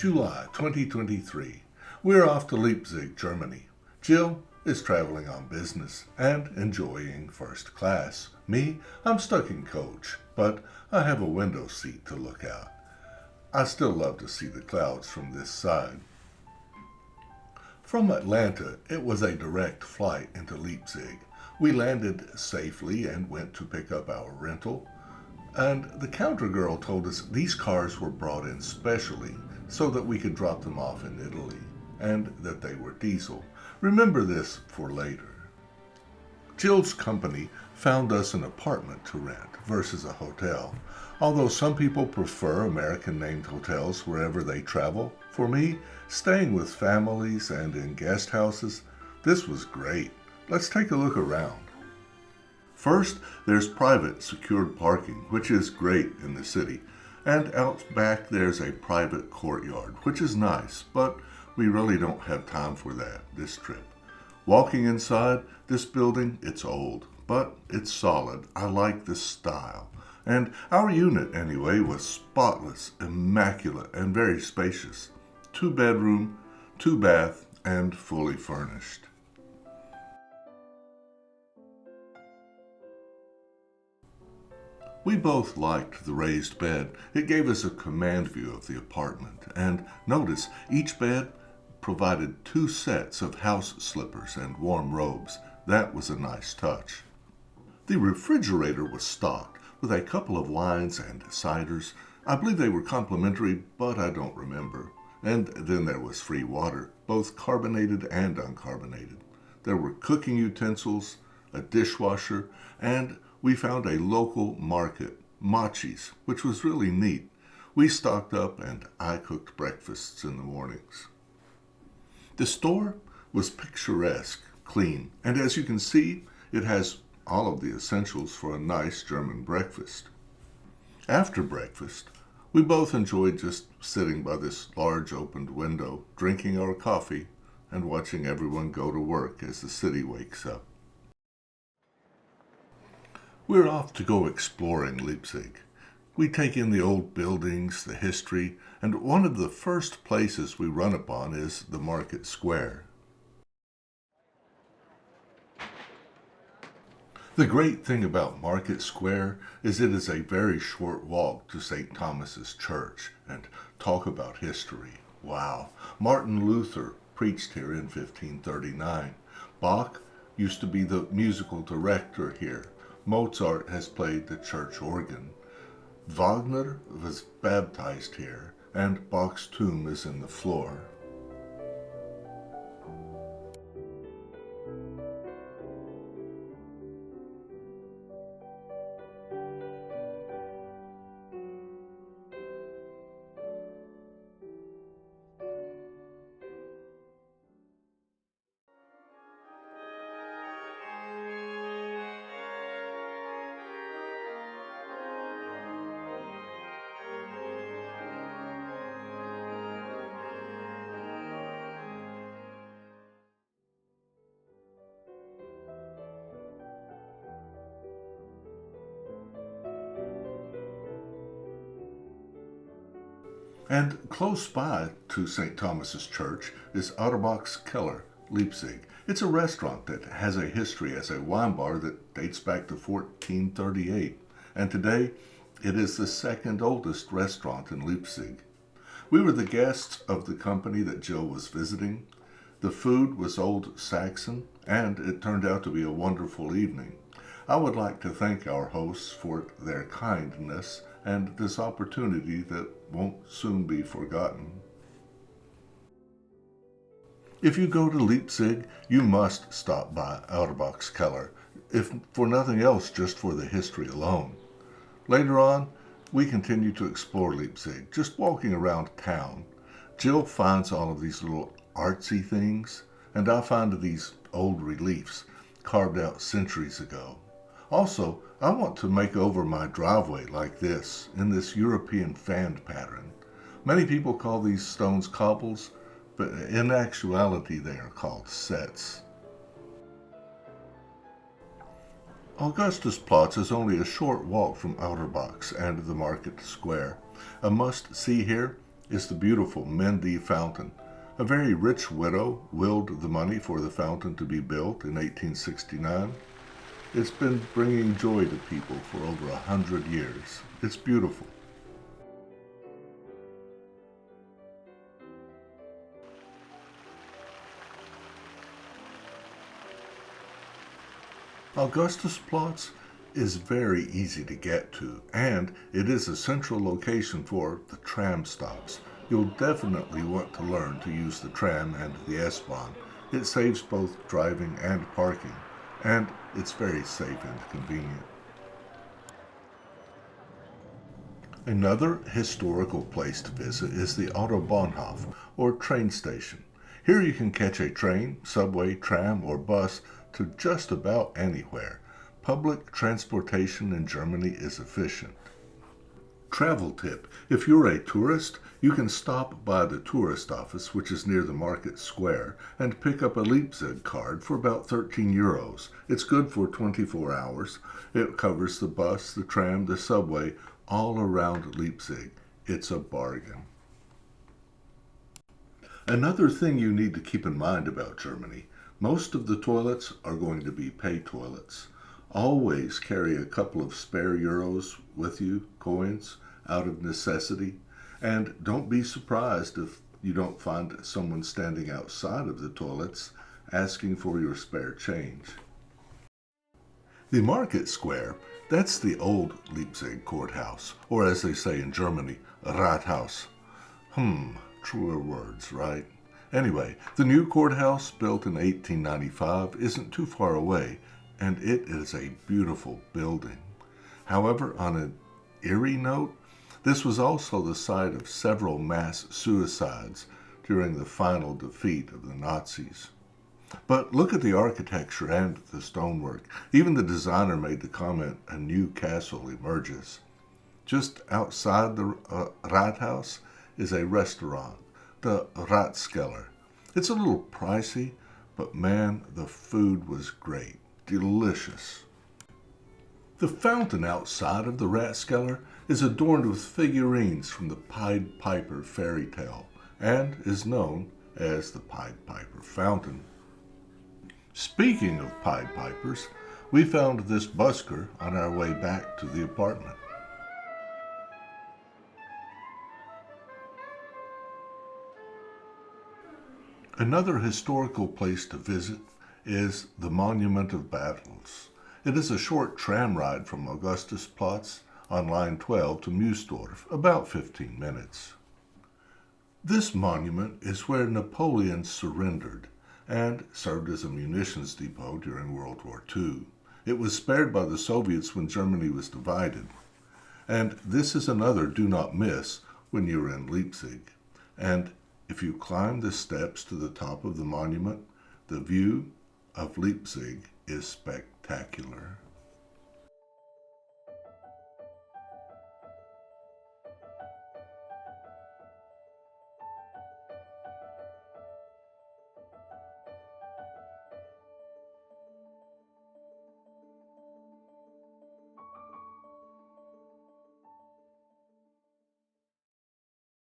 July 2023. We're off to Leipzig, Germany. Jill is traveling on business and enjoying first class. Me, I'm stuck in coach, but I have a window seat to look out. I still love to see the clouds from this side. From Atlanta, it was a direct flight into Leipzig. We landed safely and went to pick up our rental. And the counter girl told us these cars were brought in specially so that we could drop them off in Italy, and that they were diesel. Remember this for later. Jill's company found us an apartment to rent versus a hotel. Although some people prefer American-named hotels wherever they travel, for me, staying with families and in guest houses, this was great. Let's take a look around. First, there's private secured parking, which is great in the city. And out back there's a private courtyard, which is nice, but we really don't have time for that this trip. Walking inside this building, it's old, but it's solid. I like the style. And our unit, anyway, was spotless, immaculate, and very spacious. 2-bedroom, 2-bath, and fully furnished. We both liked the raised bed. It gave us a command view of the apartment. And notice, each bed provided 2 sets of house slippers and warm robes. That was a nice touch. The refrigerator was stocked with a couple of wines and ciders. I believe they were complimentary, but I don't remember. And then there was free water, both carbonated and uncarbonated. There were cooking utensils, a dishwasher, and we found a local market, Machi's, which was really neat. We stocked up and I cooked breakfasts in the mornings. The store was picturesque, clean, and as you can see, it has all of the essentials for a nice German breakfast. After breakfast, we both enjoyed just sitting by this large opened window, drinking our coffee, and watching everyone go to work as the city wakes up. We're off to go exploring Leipzig. We take in the old buildings, the history, and one of the first places we run upon is the market square. The great thing about Market Square is it is a very short walk to St. Thomas's Church, and talk about history. Wow, Martin Luther preached here in 1539. Bach used to be the musical director here. Mozart has played the church organ. Wagner was baptized here, and Bach's tomb is in the floor. And close by to St. Thomas's Church is Auerbach's Keller, Leipzig. It's a restaurant that has a history as a wine bar that dates back to 1438, and today it is the second oldest restaurant in Leipzig. We were the guests of the company that Jill was visiting. The food was Old Saxon, and it turned out to be a wonderful evening. I would like to thank our hosts for their kindness and this opportunity that won't soon be forgotten. If you go to Leipzig, you must stop by Auerbach's Keller, if for nothing else, just for the history alone. Later on, we continue to explore Leipzig, just walking around town. Jill finds all of these little artsy things, and I find these old reliefs carved out centuries ago. Also, I want to make over my driveway like this, in this European fan pattern. Many people call these stones cobbles, but in actuality they are called setts. Augustusplatz is only a short walk from Auerbach's and the market square. A must-see here is the beautiful Mendi Fountain. A very rich widow willed the money for the fountain to be built in 1869. It's been bringing joy to people for over 100 years. It's beautiful. Augustusplatz is very easy to get to, and it is a central location for the tram stops. You'll definitely want to learn to use the tram and the S-Bahn. It saves both driving and parking, and it's very safe and convenient. Another historical place to visit is the Autobahnhof, or train station. Here you can catch a train, subway, tram, or bus to just about anywhere. Public transportation in Germany is efficient. Travel tip: if you're a tourist, you can stop by the tourist office, which is near the market square, and pick up a Leipzig card for about 13 euros. It's good for 24 hours. It covers the bus, the tram, the subway, all around Leipzig. It's a bargain. Another thing you need to keep in mind about Germany: most of the toilets are going to be pay toilets. Always carry a couple of spare euros with you, coins, out of necessity. And don't be surprised if you don't find someone standing outside of the toilets asking for your spare change. The market square, that's the old Leipzig courthouse, or as they say in Germany, Rathaus. Truer words, right? Anyway, the new courthouse, built in 1895, isn't too far away, and it is a beautiful building. However, on an eerie note, this was also the site of several mass suicides during the final defeat of the Nazis. But look at the architecture and the stonework. Even the designer made the comment, "A new castle emerges." Just outside the Rathaus is a restaurant, the Ratskeller. It's a little pricey, but man, the food was great. Delicious. The fountain outside of the Ratskeller is adorned with figurines from the Pied Piper fairy tale and is known as the Pied Piper Fountain. Speaking of Pied Pipers, we found this busker on our way back to the apartment. Another historical place to visit is the Monument of Battles. It is a short tram ride from Augustusplatz on line 12 to Meusdorf, about 15 minutes. This monument is where Napoleon surrendered and served as a munitions depot during World War II. It was spared by the Soviets when Germany was divided. And this is another do not miss when you're in Leipzig. And if you climb the steps to the top of the monument, the view of Leipzig is spectacular.